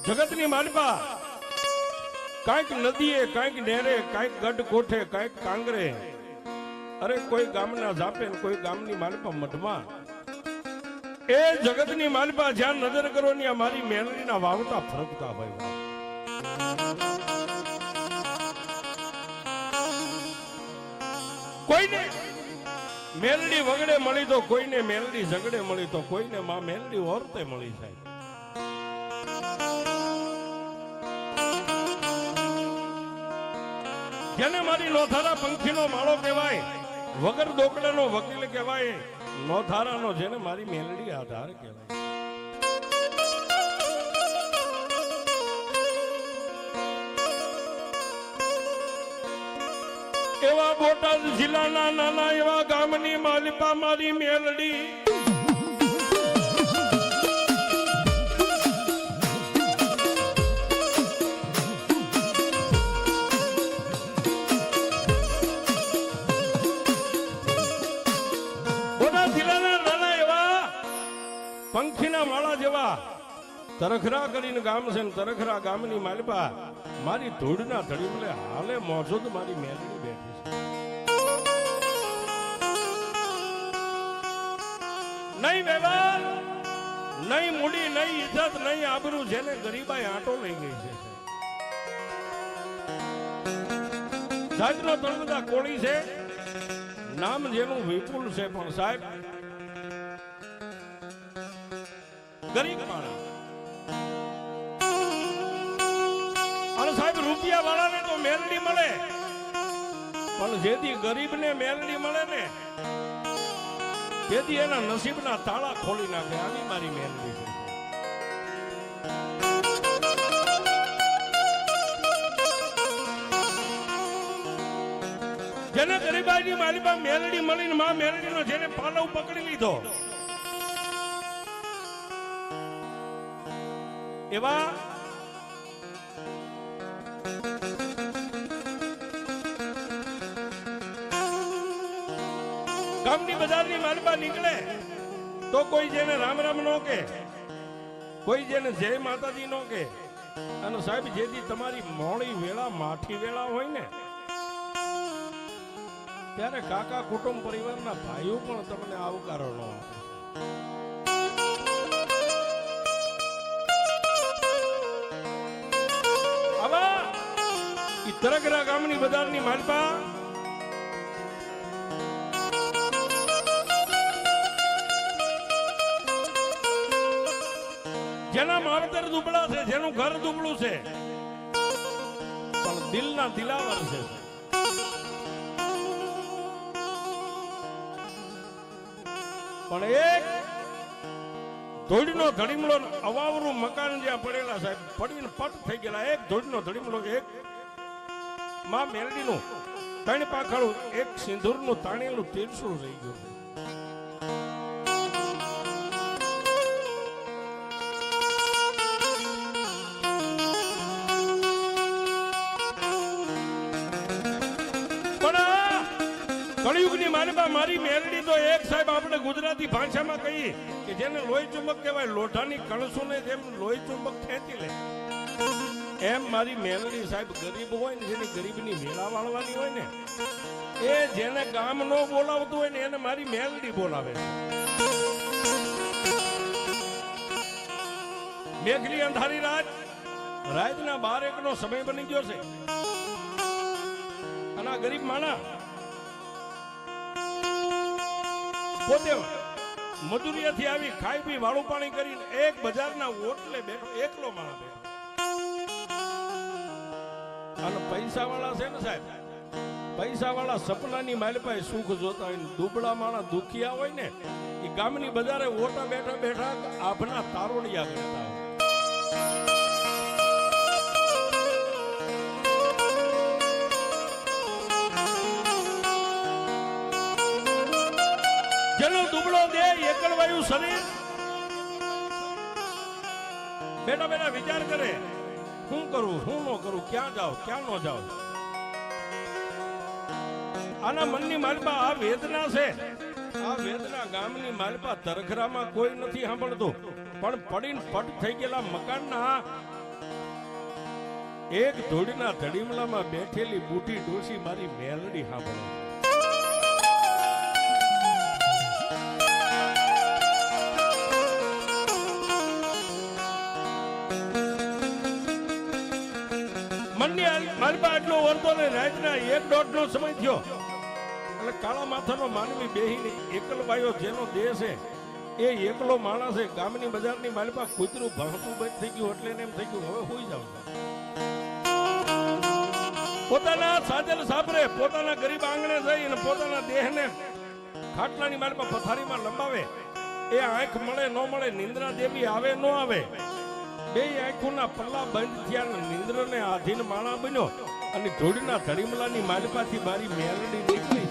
જગતની માલિપા કાંઈક નદીએ, કાંઈક નેરે, કાંઈક ગઢ કોઠે, કાંઈક કાંગરે, અરે કોઈ ગામના ઝાપે, કોઈ ગામની માલિપા મઢમાં, એ જગતની માલિપા જ્યાં નજર કરો ને મારી મેલડીના વાવતા ફરકતા હોય. કોઈને મેલડી વગડે મળી તો કોઈને મેલડી ઝગડે મળી તો કોઈને માં મેલડી ઓરતે મળી જાય. જેને મારી નોથારા પંખીનો માળો કહેવાય, વગર દોકડાનો વકીલ કહેવાય, નોથારાનો જેને મારી મેલડી આધાર કહેવાય. એવા બોટાદ જિલ્લાના નાના એવા ગામની માલિપા મારી મેલડી. બોટાદ જિલ્લાના નાના એવા પંખીના માળા જેવા તરખરા કરીને ગામ છે ને તરખરા ગામની માલિપા મારી ધૂળના ધડીમલે હાલે મોજૂદ મારી મેલડી બેઠી છે. નહીં વ્યવહાર, નહીં મૂડી, નહીં ઇજ્જત, નહીં આબરૂ, જેને ગરીબાઈ આંટો લઈ ગઈ છે. જાતનો તળબદા કોળી છે, નામ જેનું વિપુલ છે, પણ સાહેબ ગરીબ માણસ. અને સાહેબ રૂપિયા વાળાને તો મેલડી મળે, પણ જેથી ગરીબને મેલડી મળે ને તેથી એના નસીબના તાળા ખોલી નાખે. આવી મારી મેલડી છે. જેને ગરીબાઈની માલિપા મેલડી મળીને માં મેલડીનો જેને પાલવ પકડી લીધો, એવા ગામની બજારની માલિપા નીકળે તો કોઈ જેને રામ રામ નો કે, કોઈ જેને જય માતાજી નો કે. અને સાહેબ જેથી તમારી મોડી વેળા માઠી વેળા હોય ને ત્યારે કાકા કુટુંબ પરિવારના ભાઈઓ પણ તમને આવકારો ન આપે. આવા તરખરા ગામની બજારની માલિપા જેના માવતર દુબળા છે, જેનું ઘર દુબળું છે, પણ દિલના દિલાવર છે. પણ એક ધોળીનો ધડીમલો અવાવરું મકાન જ્યાં પડેલા સાહેબ પડીને પટ થઈ ગયેલા, એક ધોળીનો ધડીમલો, એક માં મેલડીનું 3 પાખડું, એક સિંદૂરનું તાણેલું તીરસું રહી ગયું. કળિયુગની માલિપા મારી મેલડી તો એક સાહેબ આપણે ગુજરાતી ભાષામાં કહીએ કે જેને લોહી ચુંબક કહેવાય, લોઢાની કણસુને જેમ લોહી ચુંબક ખેંચી લે એમ મારી મેલડી સાહેબ ગરીબ હોય ને, જેની ગરીબની વેળા વાળવાની હોય ને, એ જેને ગામ નો બોલાવતું હોય ને એને મારી મેલડી બોલાવે. મેઘલી અંધારી રાતના 12 નો સમય બની ગયો છે. અને આ ગરીબ માણસ પોતે મજૂરીયાથી આવી ખાઈ પી વાળું પાણી કરીને એક બજારના ઓટલે બેઠો, એકલો માણસ બેઠો. અને પૈસા વાળા છે ને સાહેબ, પૈસા વાળા સપનાની માલિપાએ સુખ જોતા હોય, દુબળા માણસ દુખિયા હોય ને એ ગામની બજારે ઓટા બેઠા બેઠા આભના તારોડિયા કરતા હોય. જેનો દુબળો દેહ, એકલવાયું શરીર, બેટા બેટા વિચાર કરે શું કરું, શું ન કરું, ક્યાં જાઉં, ક્યાં ન જાઉં. આના મનની માલિપા આ વેદના છે. આ વેદના ગામની માલિપા તરખરામાં કોઈ નથી સાંભળતું. પણ પડીને પટ થઈ ગયેલા મકાનના એક ધૂળના ધડીમલામાં બેઠેલી બુઢી ડોશી મારી મેલડી સાંભળે. મારી બા આટલો વર્તો ને રાતના 1-1.5 નો સમય થયો એટલે કાળા માથાનો માનવી બેહીને એકલવાયો જેનો દેહ છે એ એકલો માણસ છે. ગામની બજારની મારી પાસે કૂતરું ભણતું બંધ થઈ ગયું એટલે એને એમ થઈ ગયું હવે હોઈ જાવ. પોતાના સાજલ સાપરે પોતાના ગરીબ આંગણે જઈ અને પોતાના દેહને ખાટલાની મારી પાસે પથારીમાં લંબાવે. એ આંખ મળે ન મળે, નિંદ્રા દેવી આવે ન આવે, બે આંખોના પલ્લા બંધ થયા, નિંદ્રને આધીન માણા બન્યો અને ધૂળના ધડીમલાની માલપાથી મારી મેલડી નીકળી.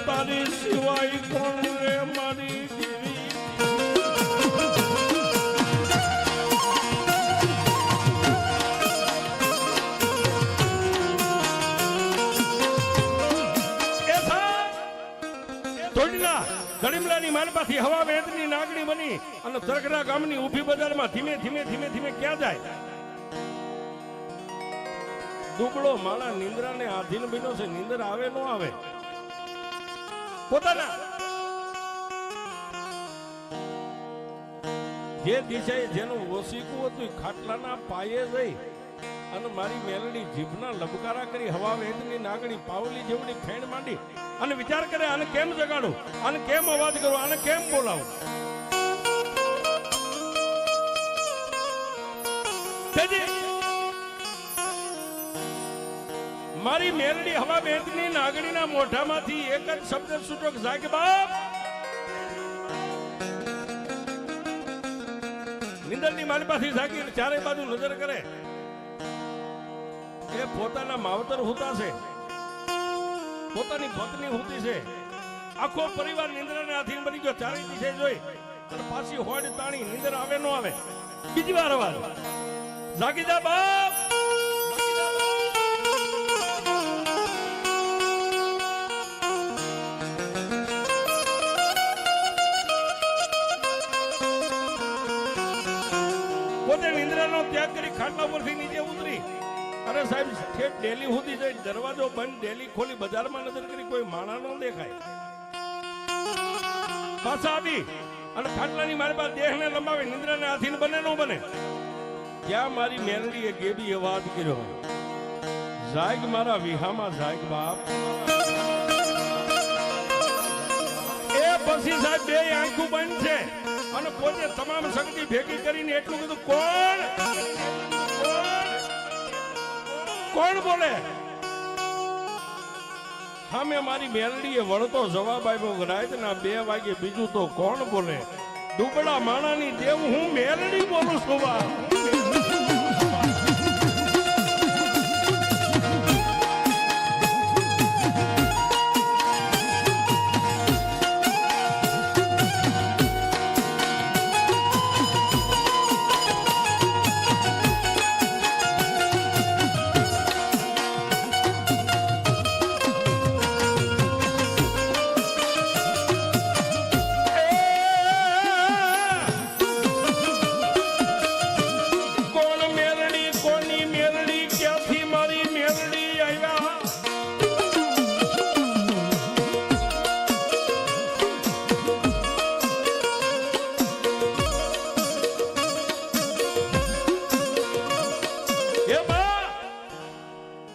તારી સિવાય કોણ રે મારી દેવી. ગડીમલાની માલપાથી હવા વેદની નાગણી બની અને તરકડા ગામની ઊભી બજારમાં ધીમે ધીમે ધીમે ધીમે ક્યાં જાય? દુબળો માળા નિંદ્રાને આધીન બન્યો છે. નિંદર આવે ન આવે, પોતાના જે દિશાએ જેનું વસીકું હતું ખાટલાના પાયે જઈ અને મારી મેલડી જીભના લબકારા કરી હવા વેદની નાગણી પાવલી જેવડી ફેણ માંડી અને વિચાર કરે આને કેમ જગાડું, આને કેમ અવાજ કરું, આને કેમ બોલાવું. મારી મેલડી હવા બેદની નાગણીના મોઢામાંથી એક જ શબ્દ છૂટો, જાગ બાપ. નિંદરની માલપાથી જાગી ચારે બાજુ નજર કરે. એ પોતાના માવતર હોતા છે, પોતાની પત્ની હોતી છે, આખો પરિવાર નિંદ્રાને આધીન બની ગયો. ચારે દિશે જોઈ અને પાછી હોડ તાણી. નિંદર આવે ન આવે, બીજી વાર અવાજ, જાગી જા બાપ. પોતે નિંદ્રાનો ત્યાગ કરી ખાટલા પરથી નીચે ઉતરી. અરે સાહેબ ઠેઠ ડેલી સુધી જઈ દરવાજો બંધ, ડેલી ખોલી બજારમાં નજર કરી, કોઈ માણા ન દેખાય. પાછા આવી અને ખાટલાની મારી પાસે દેહને લંબાવે. નિંદ્રાને આધીન બને ન બને ત્યાં મારી મેલડીએ ગેબી અવાજ કર્યો, જાગ મારા વિહામાં જાગ બાપ. એ પછી સાહેબ બે આંખું બંધ છે અને પોતે તમામ શક્તિ ભેગી કરીને એટલું બધું કોણ કોણ બોલે? સામે મારી મેલડીએ વળતો જવાબ આપ્યો, રાતના 2 વાગે બીજું તો કોણ બોલે? દુબળા માણાની દેવ હું મેલડી બોલું છું.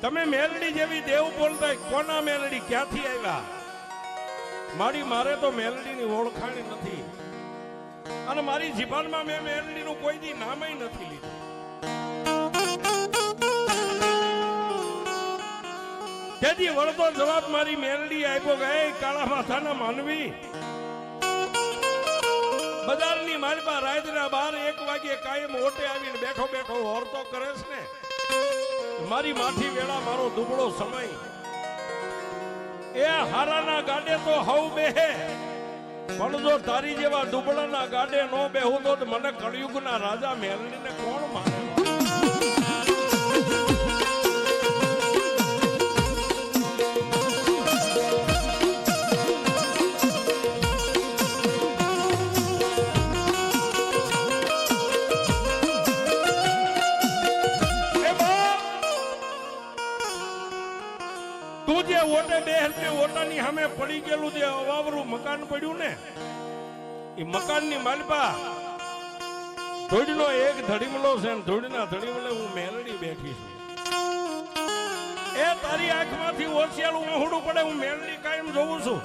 તમે મેલડી જેવી દેવ બોલતા કોના મેલડી, ક્યાંથી આવ્યા? મારે તો મેલડીની ઓળખાણ નથી અને મારી જીભાનમાં મેં મેલડીનું કોઈ દી નામ નથી લીધું. તેથી વળતો જવાબ મારી મેલડી આપ્યો કે કાળા માથાના માનવી, બજારની માલપા રાતના 12-1 વાગે કાયમ ઓટે આવીને બેઠો બેઠો હોરતો કરે છે ને મારી માઠી વેળા મારો દુબળો સમય એ હારાના ગાડે તો હવ બેહે પણ જો તારી જેવા દુબળાના ગાડે નો બેહું તો મને કળિયુગના રાજા મેલડીને કોણ માને તું જે ઓટે બેહર ને ઓટાની સામે પડી ગયેલું જે અવાવરું મકાન પડ્યું ને એ મકાનની માલપા ધોડીનો એક ધડીમલો છે ને ધોડીના ધડીમલે હું મેલડી બેઠી છું એ તારી આંખમાંથી ઓછિયાલું ઓહડું પડે હું મેલડી કાયમ જોઉં છું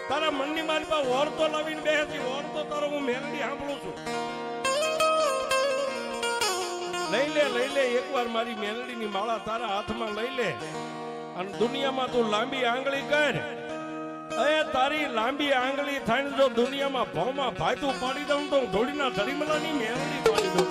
તારા મનની માલપા ઓરતો લાવીને બેહતી ઓરતો તારો હું મેલડી સાંભળું છું લઈ લે એકવાર મારી મેલડીની માળા તારા હાથમાં લઈ લે અને દુનિયામાં તું લાંબી આંગળી કર એ તારી લાંબી આંગળી થઈને જો દુનિયામાં ભાવમાં ભાઈતું પાડી દઉં તો ધોડીના ધડીમલાની મેલડી પાડી દઉં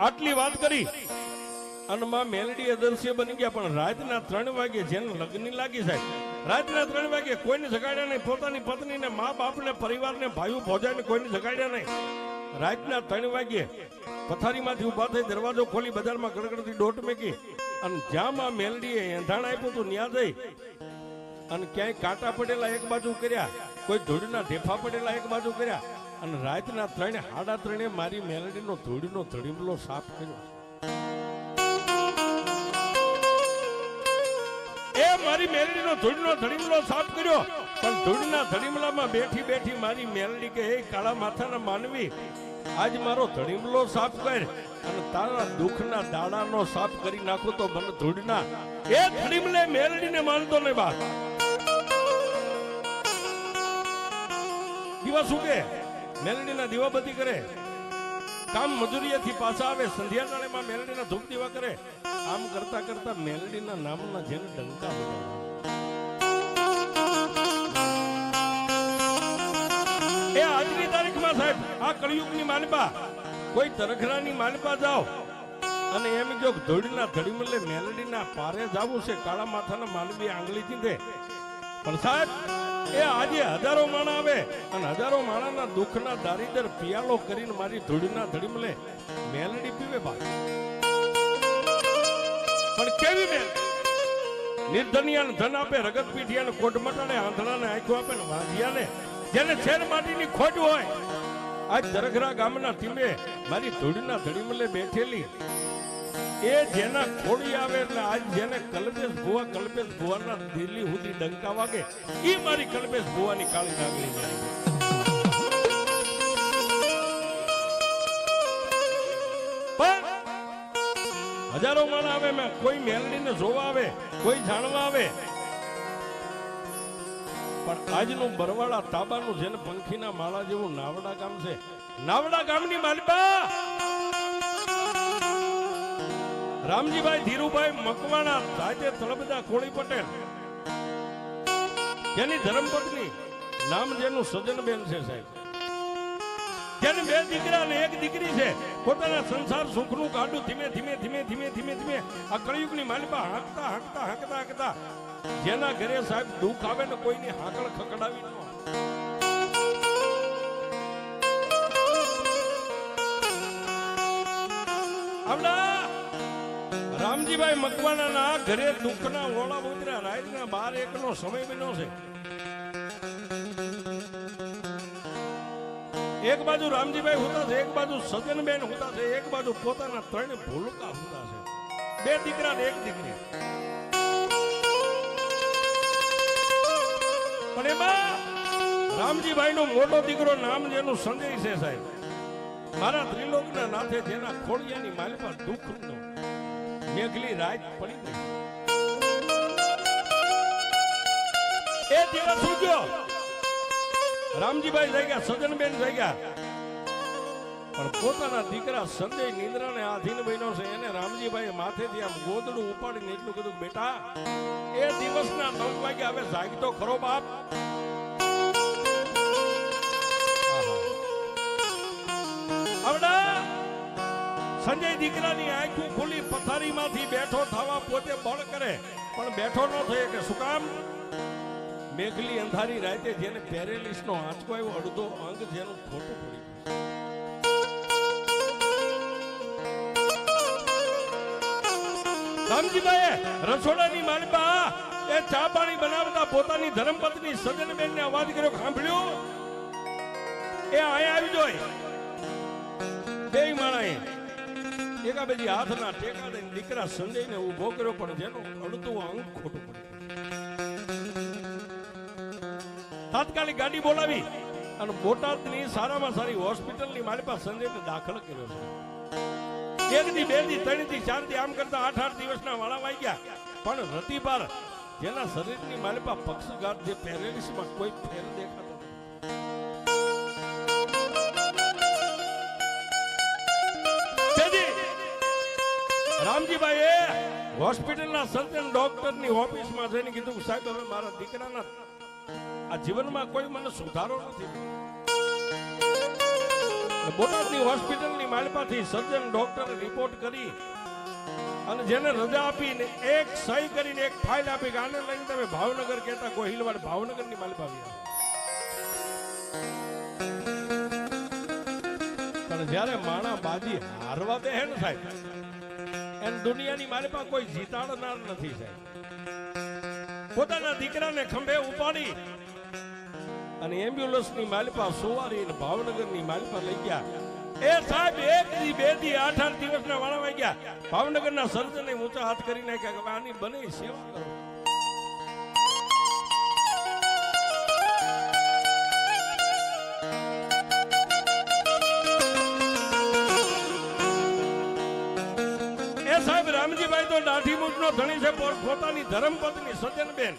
આટલી વાત કરી અને માં મેલડી અદર્શ્ય બની ગયા પણ રાતના 3 વાગે જેને લગ્ન લાગી સાહેબ રાતના 3 વાગે કોઈને જગાડ્યા નહીં પોતાની પત્નીને મા બાપને પરિવારને ભાઈઓ ભોજાને કોઈને જગાડ્યા નહીં રાતના 3 વાગે પથારીમાંથી ઉભા થઈ દરવાજો ખોલી બજારમાં ગડગડતી દોટ મેકી અને જ્યાં માં મેલડીએ એંધાણ આપ્યું હતું ન્યા જઈ અને ક્યાંય કાંટા પડેલા એક બાજુ કર્યા કોઈ ધૂળના ઢેફા પડેલા એક બાજુ કર્યા અને રાતના 3:30 મારી મેલડીનો ધૂળનો ધડીમલો સાફ કર્યો એ મારી મેલડીનો ધૂળનો ધડીમલો સાફ કર્યો પણ ધૂળના ધડીમલામાં બેઠી બેઠી મારી મેલડી કે હે કાળા માથાના માનવી આજ મારો ધડીમલો સાફ કર અને તારા દુઃખના દાડાનો સાફ કરી નાખું તો મને ધૂળના એ ધડીમલે મેલડીને માનતો નહીં બા દિવસ ઉગે મેલડીના દીવાબત્તી કરે કામ મજૂરીએથી પાછા આવે સંધ્યા ટાળેમાં મેલડીના ધૂપ દીવા કરે આમ કરતા કરતા મેલડીના નામના જેને ડંકા એ આજની તારીખમાં સાહેબ આ કળિયુગની માલપા કોઈ તરખરાની માલપા જાઓ અને એમ જો ધોળીના ધડીમલે મેલડીના પારે જાવું છે કાળા માથાના માનવી આંગળી ચીંધે પણ સાહેબ એ આજે હજારો માણા આવે અને હજારો માણાના દુઃખના દારીદર પિયાલો કરીને મારી ધૂળના ધડીમલે મેલડી પીવે બા પણ કેવી મેલ નિર્ધનિયાને ધન આપે રગત પીઠિયાને કોટ મટાડે આંધળાને આંખો આપે ને વાંધિયાને જેને શેર માટીની ખોટ હોય આજ દરખરા ગામના ટીમે મારી ધૂળના ધડીમલે બેઠેલી એ જેના ખોડી આવે એટલે આજ જેને કલ્પેશ ભુવાના દિલ્હી સુધી ડંકા વાગે એ મારી કલ્પેશ ભુવાની કાળી નાગરી પણ હજારો માણ આવે મેં કોઈ મેલડીને જોવા આવે કોઈ જાણવા આવે પણ આજનું બરવાળા તાબાનું જેને પંખીના માળા જેવું નાવડા ગામ છે નાવડા ગામની માલપા રામજીભાઈ ધીરુભાઈ મકવાણા રાજે તળબદા કોળી પટેલ જેની ધર્મપત્ની નામ જેનું સજનબેન છે સાહેબ, જેને 2 દીકરા ને 1 દીકરી છે, પોતાના સંસાર સુખનું ગાડું ધીમે ધીમે ધીમે ધીમે ધીમે ધીમે આ કળિયુગની માલિપા હાંકતા હાંકતા હાંકતા હાંકતા જેના ઘરે સાહેબ દુઃખ આવે ને કોઈની હાકળ ખકડાવી ન આવડા રામજીભાઈ મકવાણાના ઘરે દુઃખના ઓળા ઉતર્યા. રાતના 12-1 નો સમય બન્યો છે. એક બાજુ રામજીભાઈ હોતા છે, એક બાજુ સજનબેન હોતા છે, એક બાજુ પોતાના 3 ભૂલકા હોતા છે. 2 દીકરા ને 1 દીકરી. પણ એમાં રામજીભાઈ નો મોટો દીકરો નામ જેનું સંજય છે સાહેબ, મારા ત્રિલોકના નાથે જેના ખોડિયાની માલિપા દુઃખનો મેઘલી રાત પડી ગઈ. એ દિવસ ઉગ્યો. રામજીભાઈ જાગ્યા, સજનબેન જાગ્યા, પણ પોતાના દીકરા સંજય નિંદ્રાને આધીન બન્યો છે. એને રામજીભાઈ માથેથી આમ ગોદડું ઉપાડીને એટલું કીધું, બેટા એ દિવસના 9 વાગ્યા હવે જાગતો ખરો બાપ. આવડા સંજય દીકરાની આંખો ખુલી, પથારીમાંથી બેઠો થવા પોતે બળ કરે, પણ બેઠો ન થયો. કે શું કામ? મેઘલી અંધારી રાતે જેને પેરેલિસ નો આંચકો આવ્યો, અડધો અંગ જેનું ખોટું પડી ગયું. રામજીભાઈ રસોડાની માલિપા એ ચા પાણી બનાવતા પોતાની ધર્મપત્ની સજનબેન ને અવાજ કર્યો, સાંભળ્યો? એ અહીંયા આવી જોઈ. 2 માણાએ એકાબેજી હાથના ટેકા દઈને દીકરા સંજયને ઉભો કર્યો, પણ જેનું અડધું અંગ ખોટું પડ્યું. તાત્કાલિક ગાડી બોલાવી અને બોટાદની સારામાં સારી હોસ્પિટલની માલિપા સંજયને દાખલ કર્યો છે. 1 દી 2 દી 3 દી 4 દી આમ કરતા 8 દિવસના વાળા વાઈ ગયા. પણ રતિબાર જેના શરીરની માલિપા પક્ષઘાત જે પેરેલિસમાં કોઈ ફેર દેખાતો નથી. રામજીભાઈએ હોસ્પિટલના સર્જન ડોક્ટરની ઓફિસમાં જઈને કીધું, સાહેબ હવે મારા દીકરાના આ જીવનમાં કોઈ મને સુધારો નથી. બોટાદની હોસ્પિટલની માલિપાથી સર્જન ડોક્ટરે રિપોર્ટ કરી અને જેને રજા આપીને એક સહી કરીને એક ફાઇલ આપી કે આને લઈને તમે ભાવનગર કહેતા ગોહિલવાડ ભાવનગરની માલિપા આવી. પણ જ્યારે માણા બાજી હારવા દે હે ને સાહેબ, એને દુનિયાની માલિપા કોઈ જીતાડનાર નથી સાહેબ. પોતાના દીકરાને ખંભે ઉપાડી અને એમ્બ્યુલન્સની માલિપા સુવારી ભાવનગરની માલિપા લઈ ગયા. એ સાહેબ 1 દી 2 દી 8 દિવસના વાળા વાઈ ગયા. ભાવનગરના સર્જને ઊંચા હાથ કરી નાખ્યા કે આની બને સેવા કરો. એ સાહેબ રામજીભાઈ તો દાઢી મૂછનો ધણી છે, પોતાની ધર્મપત્ની સજનબેન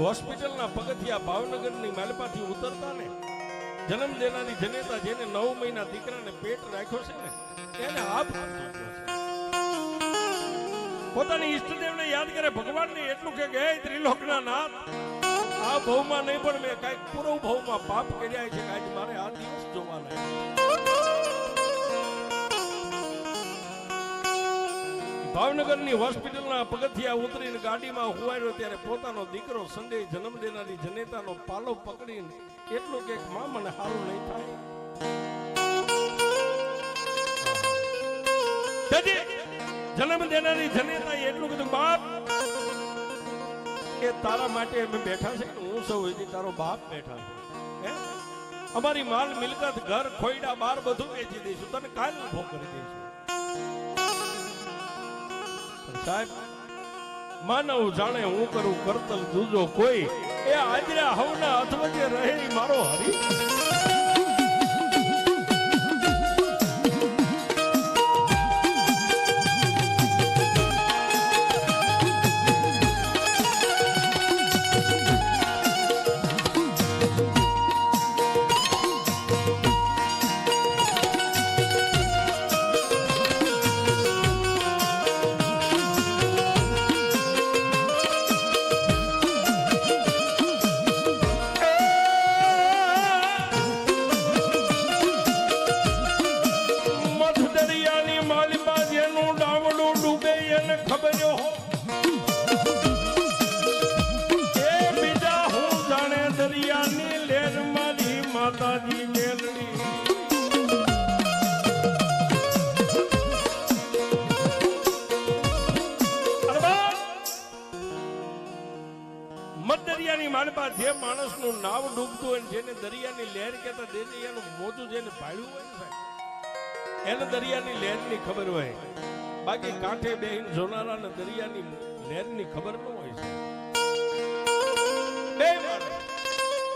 હોસ્પિટલના પગથિયા ભાવનગરની માલિપાથી ઉતરતા ને જન્મ દેનારી જનેતા જેને 9 મહિના દીકરાને પેટ રાખ્યો છે ને એને આપ પોતાની ઈષ્ટદેવને યાદ કરે, ભગવાનને એટલું કે હે ત્રિલોકના નાથ, આ ભવમાં નહીં પણ મેં કાંઈક પૂર્વ ભવમાં પાપ કર્યા છે, આજે મારે આ દિવસ જોવાના. ભાવનગરની હોસ્પિટલના પગથિયા ઉતરીને ગાડીમાં હુવાર્યો ત્યારે પોતાનો દીકરો સંજય જન્મ દેનારી જનેતાનો પાલો પકડીને એટલું કે માં મને સારું નહીં થાય. જન્મ દેનારી જનેતા એટલું કીધું, બાપ એ તારા માટે અમે બેઠા છે, હું સૌ તારો બાપ બેઠા છે. અમારી માલ મિલકત ઘર ખોઈડા બાર બધું વેચી દઈશું, તને કાલ ઉભો કરી દઈશું. સાહેબ માનવ જાણે હું કરું કરતલ દૂજો કોઈ, એ આજરા હવના અથવજે રહે મારો હરી. ખબર હો એ બીજા હું જાણે દરિયાની લેર મારી માતાજી મેલડી દરિયાની માલપા જે માણસનું નાવ ડૂબતું હોય જેને દરિયાની લહેર કહેતા દરિયાનું મોજું જેને ભાળ્યું હોય સાહેબ એને દરિયાની લહેરની ખબર હોય બાકી કાંઠે બેહીન જોનારાને દરિયાની લહેરની ખબર ન હોય છે બે માણસ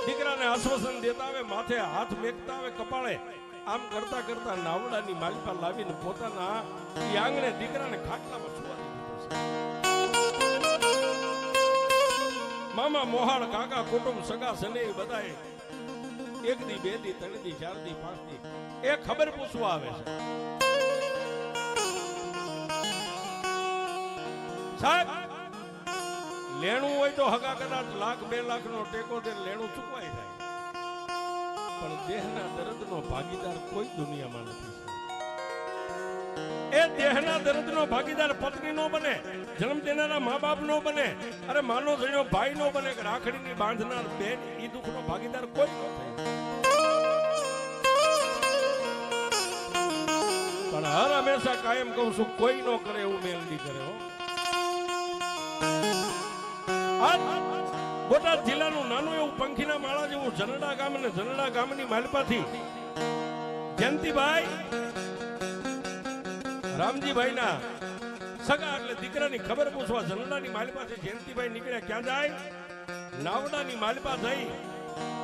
દીકરાને આશ્વાસન દેતા આવે માથે હાથ મેકતા આવે કપાળે આમ કરતા કરતા નાવડાની માલપા લાવીને પોતાના આંગણે દીકરાને ખાટલામાં સુવા દીધો છે મામા મોહાળ કાકા કુટુંબ સગા સને બધાએ એક દી બે દી ત્રણ દી ચાર દી પાંચ દી એ ખબર પૂછવા આવે છે સાહેબ લેણું હોય તો હગા કદાચ લાખ 2 લાખ નો ટેકો દે લેણું ચૂકવાઈ જાય પણ દેહના દર્દનો ભાગીદાર કોઈ દુનિયામાં નથી એ દેહના દર્દનો ભાગીદાર પત્ની નો બને જન્મ દેનારા મા બાપ નો બને અરે માનો જણ્યો ભાઈ નો બને કે રાખડીની બાંધનાર બેન ઈ દુઃખનો ભાગીદાર કોઈ ન થાય પણ હર હંમેશા કાયમ કહું છું કોઈ નો કરે એવું મેલડી કરે હો બોટાદ જિલ્લાનું નાનું એવું પંખીના માળા જેવું જનડા ગામ અને જનડા ગામની માલપાથી જયંતિભાઈ રામજીભાઈ ના સગા એટલે દીકરાની ખબર પૂછવા જનડાની માલપા છે જયંતિભાઈ નીકળ્યા ક્યાં જાય નાવડાની માલપા થઈ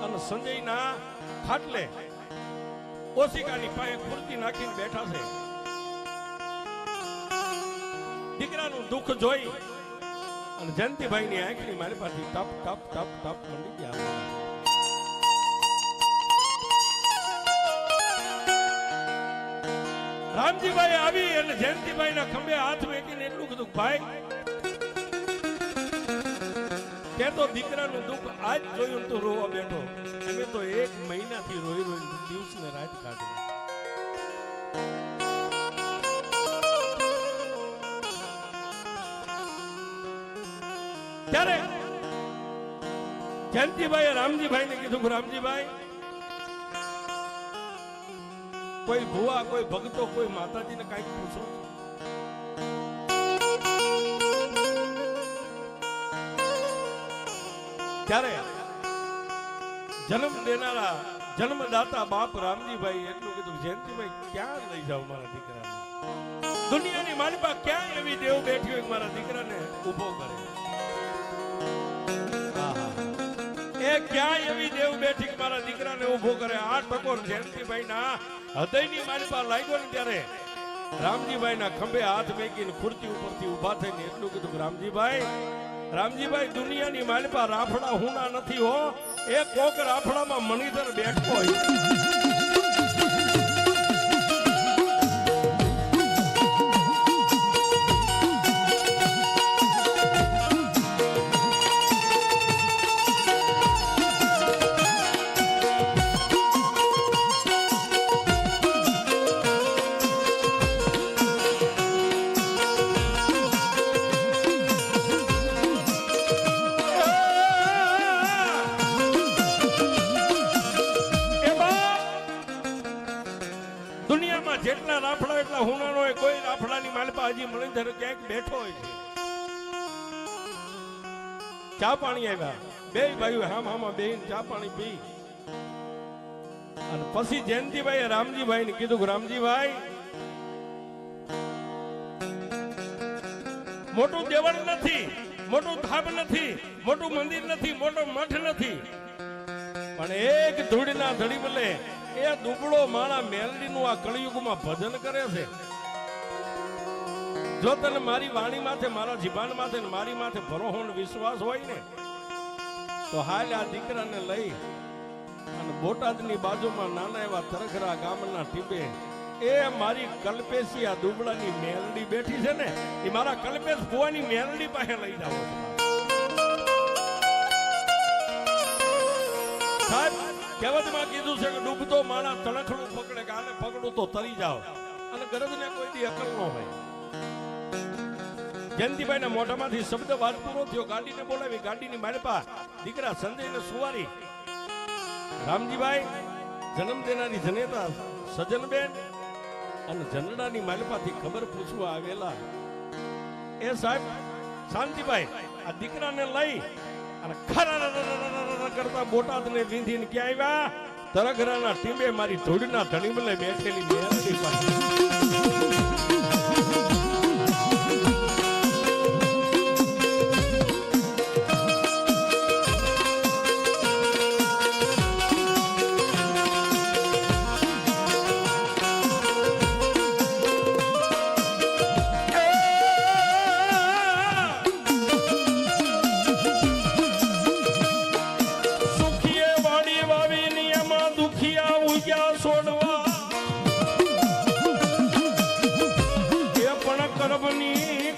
અને સંજયના ખાટલે ઓશિકાની પાસે ખુરતી નાખીને બેઠા છે દીકરાનું દુઃખ જોઈ અને જયંતિભાઈની આંખની માલપાથી ટપ ટપ ટપ ટપ મંડી ગયા રામજીભાઈ આવી એટલે જયંતિભાઈ ના ખંભે હાથ મેકીને એટલું કીધું ભાઈ તે તો દીકરાનું દુઃખ આજ જોયું તો રોવા બેઠો અમે તો 1 મહિનાથી રોઈ રોઈ દિવસ ને રાત કાઢી ત્યારે જયંતિભાઈએ રામજીભાઈને કીધું રામજીભાઈ કોઈ ભુવા કોઈ ભક્તો કોઈ માતાજીને કઈક પૂછો ત્યારે જન્મ દેનારા જન્મદાતા બાપ રામજીભાઈ એટલું કીધું જયંતિભાઈ ક્યાં લઈ જાવ મારા દીકરાને દુનિયાની માલિપા ક્યાં એવી દેવ બેઠી હોય મારા દીકરાને ઉભો કરે એ ક્યાં એવી દેવ બેઠી મારા દીકરાને ઉભો કરે આ ટકોર જયંતિભાઈ ના હૃદયની માલિપા લાગ્યો ને ત્યારે રામજીભાઈ ના ખંભે હાથ મેકીને ખુરતી ઉપરથી ઉભા થઈને એટલું કીધું રામજીભાઈ દુનિયાની માલિપા રાફડા હુના નથી હો એ કોક રાફડામાં મણિધર બેઠો હોય જેટલા રાફડા એટલા હુનાનો હોય કોઈ રાફડાની માલપા હજી મણિધર ક્યાંક બેઠો હોય છે ચા પાણી આવ્યા બે ભાઈઓ હામાં બેહીને ચા પાણી પી અને પછી જયંતિભાઈ રામજીભાઈ ને કીધું રામજીભાઈ મોટું દેવળ નથી મોટું ધામ નથી મોટું મંદિર નથી મોટો મઠ નથી પણ એક ધૂળના ધડી મળે એ દુબળો માણા મેલડીનું આ કળિયુગમાં ભજન કરે છે જો તને મારી વાણી માથે મારા જીભાન માથે મારી માથે ભરોહો વિશ્વાસ હોય ને તો હાલ આ દીકરાને લઈ અને બોટાદની બાજુમાં નાના એવા તરખરા ગામના ટીબે એ મારી કલ્પેશી આ દુબળાની મેલડી બેઠી છે ને એ મારા કલ્પેશ ભુવાની મેલડી પાસે લઈ જાવ સાહેબ કહેવતમાં કીધું છે કે ડૂબતો માણા તણખડું પકડે કે આને પકડું તો તરી જાવ અને ગરજને કોઈ દી અકલ ન હોય જયંતિભાઈ ના મોઢામાંથી શબ્દ વાત પૂરો થયો. ગાડીને બોલાવી, ગાડીની માલપા દીકરા સંજયને સુવારી. રામજીભાઈ જન્મ દેનારી જનેતા સજનબેન અને જનડાની માલપાથી ખબર પૂછવા આવેલા. એ સાહેબ શાંતિભાઈ આ દીકરાને લઈ અને ખરા કરતા બોટાદને વીંધીને ક્યાં આવ્યા? તરઘરાના ટીંબે મારી ધૂળના ધણીમલે બેઠેલી મેરડી પાસે.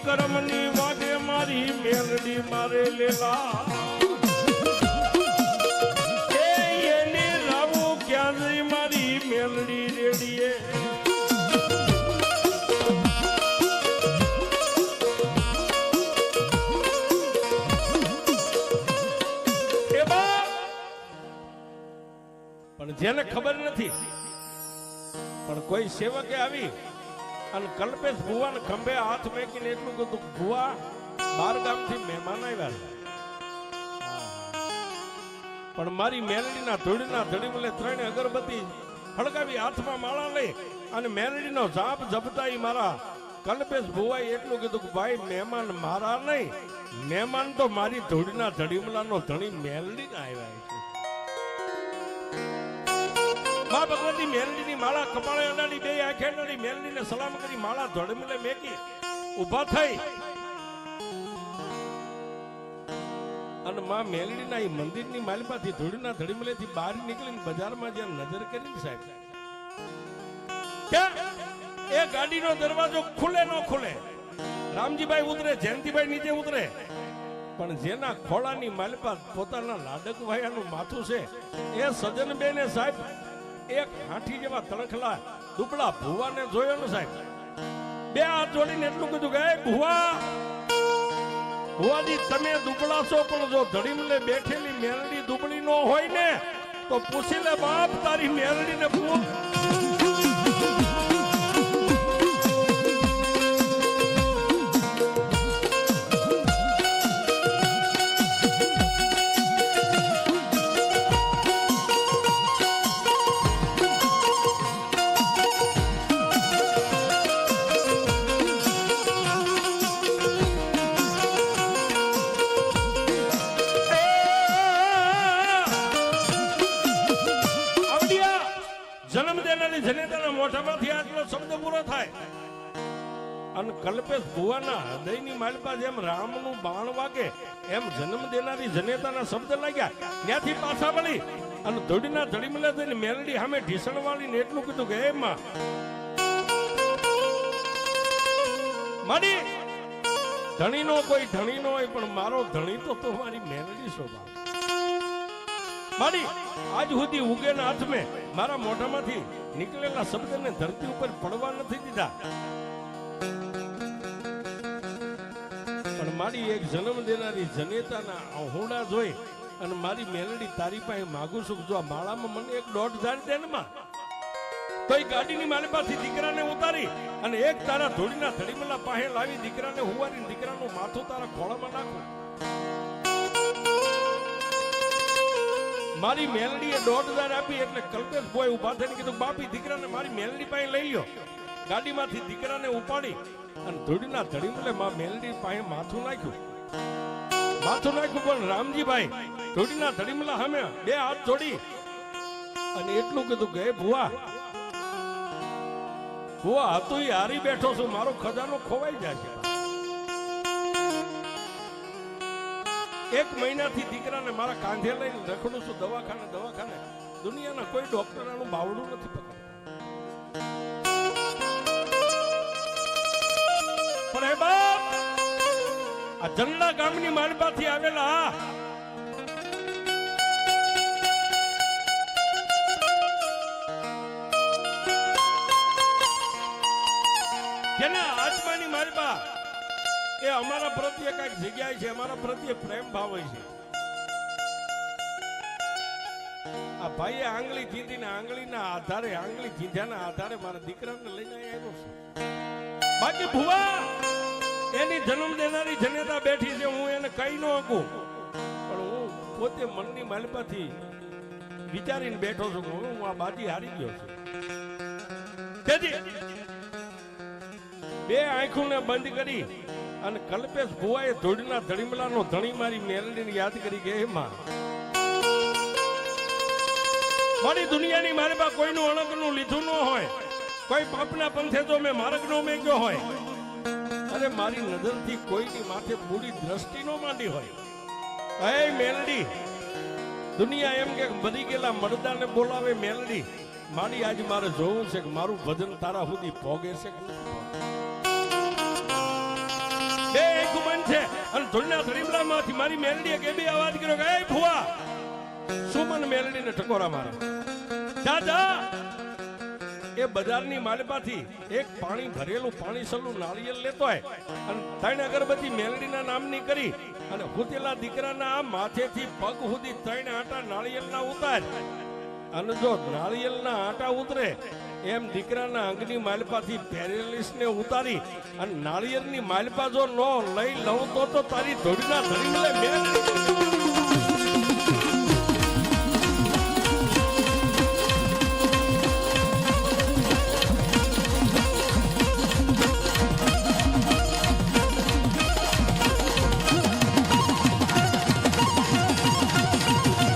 કરમની વાગે મારી મેલડી મારે લેલા. એની રાવું ક્યાં જઈ મારી મેલડી રેડીએ. પણ જેને ખબર નથી, પણ કોઈ સેવકે આવી અને કલ્પેશ ભુવાને ખંભે હાથ મેકીને એટલું કીધું, ભુવા 12 ગામથી મહેમાન આવ્યા છે, પણ મારી મેલડીના ધૂળના ધડીમલે 3 અગરબત્તી હળગાવી હાથમાં માળા લઈ અને મેલડીનો જાપ જપતા મારા કલ્પેશ ભુવાએ એટલું કીધું કે ભાઈ મહેમાન મારા નહીં, મહેમાન તો મારી ધૂળના ધડીમલાનો ધણી મેલડીના આવ્યા છે. માં ભગવતી મેલડીની માળા કપાળે અડાડી, બે આંખે અડાડી, મેલડીને સલામ કરી માળા ધડમલે મેકી ઊભા થઈ અને માં મેલડીના એ મંદિરની માલપાથી ધૂળના ધડીમલેથી બહાર નીકળીને બજારમાં જેમ નજર કરી સાહેબ, એ ગાડીનો દરવાજો ખુલે ન ખુલે, રામજીભાઈ ઉતરે, જયંતિભાઈ નીચે ઉતરે, પણ જેના ખોળાની માલપા પોતાના લાડક ભાઈનું માથું છે એ સજનબેને સાહેબ એક હાથી જેવા તણખલા દુબળા ભુવાને જોયો ને સાહેબ, બે હાથ જોડીને એટલું કીધું કે ભુવાજી તમે દુબળા છો, પણ જો ધડીમલે બેઠેલી મેલડી દુબળી નો હોય ને તો પૂછી લે બાપ તારી મેલડીને પૂછ. જનેતાના મોઢામાંથી આટલો શબ્દ પૂરો થાય અને કલ્પેશ ભુવાના હૃદયની માલપા જેમ રામનું બાણ વાગે એમ જન્મ દેનારી જનેતાના શબ્દ લાગ્યા. ત્યાંથી પાછા વળી અને ધૂળના ધડીમલે થઈને મેલડી સામે ઢીસણ વાળીને એટલું કીધું કે હે માં મારી ધણીનો કોઈ ધણી નો હોય, પણ મારો ધણી તો મારી મેલડી શોભા મારી આજ સુધી ઉગેના હાથમે મારા મોઢામાંથી નીકળેલા શબ્દને ધરતી ઉપર પડવા નથી દીધા, પણ મારી એક જન્મ દેનારી જનેતાના હોડા જોઈ અને મારી મેલડી તારી પાસે માગું છું, જો આ માળામાં મને એક દોઢ જારી દે ને માં, તો એ ગાડીની માલપાથી દીકરાને ઉતારી અને એક તારા ધૂળના ધડીમલા પાસે લાવી દીકરાને હુવારી દીકરાનું માથું તારા ખોળામાં નાખું. મારી મેલડીએ 1,500 આપી એટલે કલ્પેશ ભાઈ ઉભા થઈને કીધું બાપી દીકરાને મારી મેલડી પાસે લઈ લ્યો. ગાડીમાંથી દીકરાને ઉપાડી અને ધૂળના ધડીમલે માં મેલડી પાસે માથું નાખ્યું. પણ રામજીભાઈ ધૂળના ધડીમલા સામે બે હાથ જોડી અને એટલું કીધું કે ભુવા હતું હારી બેઠો છું, મારો ખજાનો ખોવાઈ જાય છે. 1 મહિનાથી દીકરાને મારા કાંધે લઈને રખડું છું દવાખાને. દુનિયાના કોઈ ડોક્ટર આનું બાવડું નથી પકડતા, પણ હે બાપ આ જંડા ગામની માલપાથી આવેલા જેના આત્માની માલપા એ અમારા પ્રત્યે કઈક જગ્યાએ છે, અમારા પ્રત્યે પ્રેમ ભાવ હોય છે. આ ભાઈએ આંગળી ચીંધીને આંગળીના આધારે, આંગળી ચીંધ્યાના આધારે મારા દીકરાને લઈને આવ્યો છે. બાકી ભુવા એની જન્મ દેનારી જનેતા બેઠી છે, હું એને કહી ન શકું, પણ હું પોતે મનની માલપાથી વિચારીને બેઠો છું કે હું આ બાજી હારી ગયો છું. તેથી બે આંખોને બંધ કરી અને કલ્પેશ ભુવાએ ધૂળના ધડીમલાનો ધણી મારી મેલડીને યાદ કરી કે એમાં મારી દુનિયાની મારી પાસે કોઈનું અણગનું લીધું ન હોય, કોઈ પાપના પંથે તો મેં માર્ગનો મેગ્યો હોય, અરે મારી નજરથી કોઈની માથે પૂરી દ્રષ્ટિ નો માંડી હોય. હે મેલડી, દુનિયા એમ કે બધી ગયેલા મરદાને બોલાવે મેલડી, મારી આજ મારે જોવું છે કે મારું ભજન તારા સુધી પોગે છે કે નથી. બે એક બંધ છે અને ધૂળના ધડીમલામાંથી મારી મેલડીએ કેવી અવાજ કર્યો કે એ ભુવા, સુમન મેલડીને ટકોરા મારે. જા એ બજારની માલપાથી એક પાણી ભરેલું પાણી સલું નાળિયેર લેતો હોય અને 3 અગરબત્તી મેલડીના નામની કરી અને હુતેલા દીકરાના માથેથી પગ સુધી 3 આંટા નાળિયેરના ઉતાર, અને જો નાળિયેરના આંટા ઉતરે એમ દીકરાના અંગની માલપાથી પેરેલિસને ઉતારી અને નાળિયેરની માલપા જો ન લઈ લઉં તો તારી ધોળીના ધડી મળે.